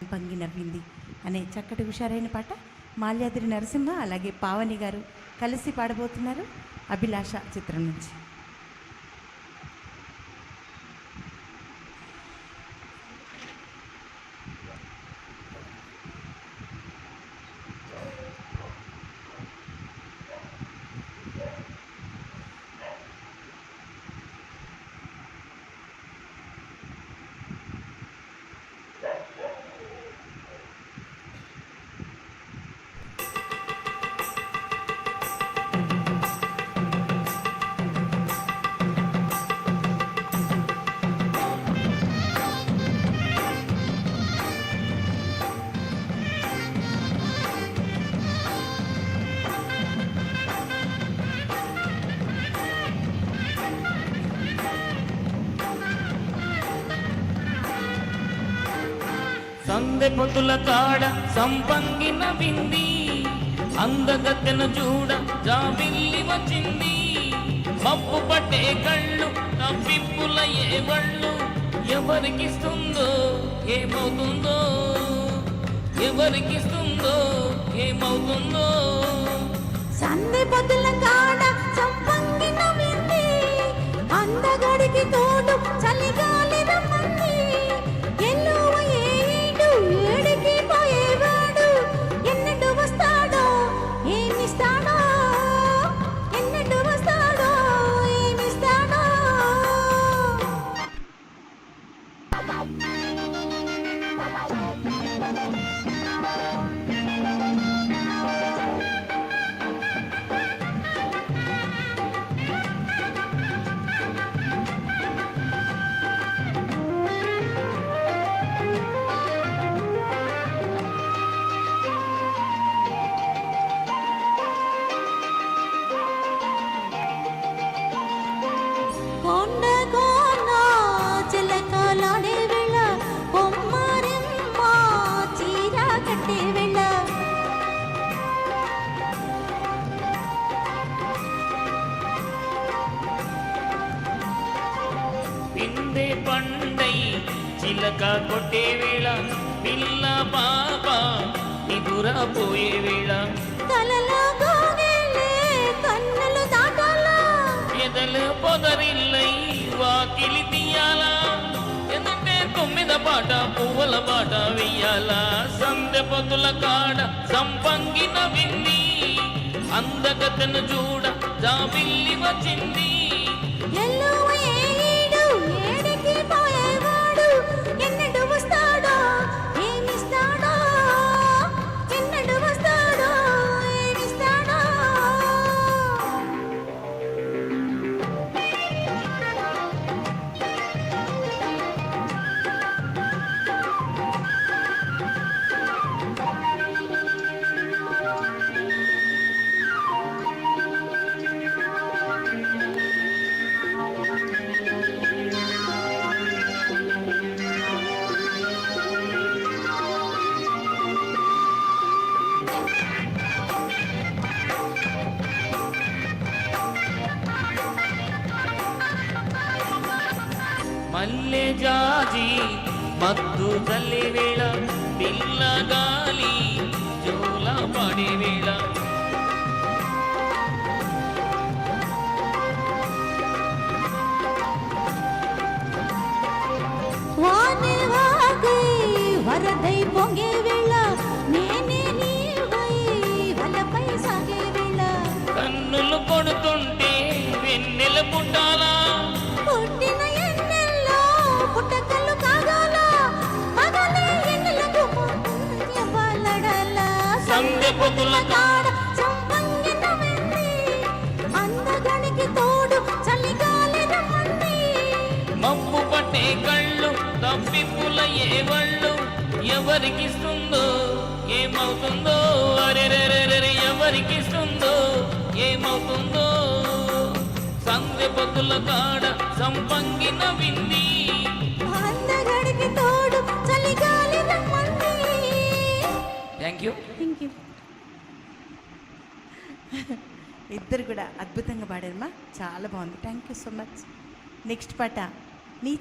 సంపంగి నవ్వింది అనే చక్కటి హుషారైన పాట మాల్యాద్రి నరసింహ అలాగే పావని గారు కలిసి పాడబోతున్నారు. అభిలాష చిత్రం నుంచి. సందె పొతుల కాడ సంపంగి నవ్వింది, అందగత్తెను చూడ జాబిల్లి వచ్చింది. మబ్బు పట్టే కళ్ళు తప్పిప్పుల ఏ వళ్ళు, ఎవరికిస్తుందో ఏమవుతుందో, ఎవరికిస్తుందో ఏమవుతుందో. సందె పొతుల కాడ సంపంగి నవ్వింది, అందగడికి తోడు చలిగాలి రమ్మంది. పిందే పండై చిలక కొట్టే వేళ, పిల్ల పాప నిదురపోయే వేళ, కన్నులు దాటాలా ఎదలు పొదరిల్లై వాకిలి తీయాలా, ఎందుకంటే తొమ్మిద పాట పువ్వుల పాట వెయ్యాలా. సందె పొద్దుల కాడ సంపంగి నవ్వింది, అందగతను చూడ జాబిల్లి వచ్చింది. మల్లె జాజి మద్దు చల్లే వేళ, పిల్ల గాలి జోల పాడే వేళ, వానే వాగై వరదై పొంగే వేళ, నేనే నీవై వలపై సాగే వేళ, కన్నులు కొడుతుంటే వెన్నెల పుట్టాలా, పుట్టిన ఎన్నెల్లో పుట్టకలు కాగాల, పగలే ఎన్నెలకు ఎవలడలా. సందె పొద్దుల కాడ సంపంగి నవ్వింది, అందగడికి తోడు చలిగాలి రమ్మంది. మబ్బు పట్టే కళ్ళు తప్పిప్పుల ఏ వళ్ళు, ఎవరికిస్తుందో ఏమవుతుందో, అరెరెరెరె ఎవరికిస్తుందో ఏమవుతుందో. సందె పొద్దుల కాడ సంపంగి నవ్వింది, అందగడికి తోడు చలిగాలి రమ్మంది. Thank you. ఇద్దరు కూడా అద్భుతంగా పాడారమ్మా, చాలా బాగుంది. Thank you so much. Next పాట నీ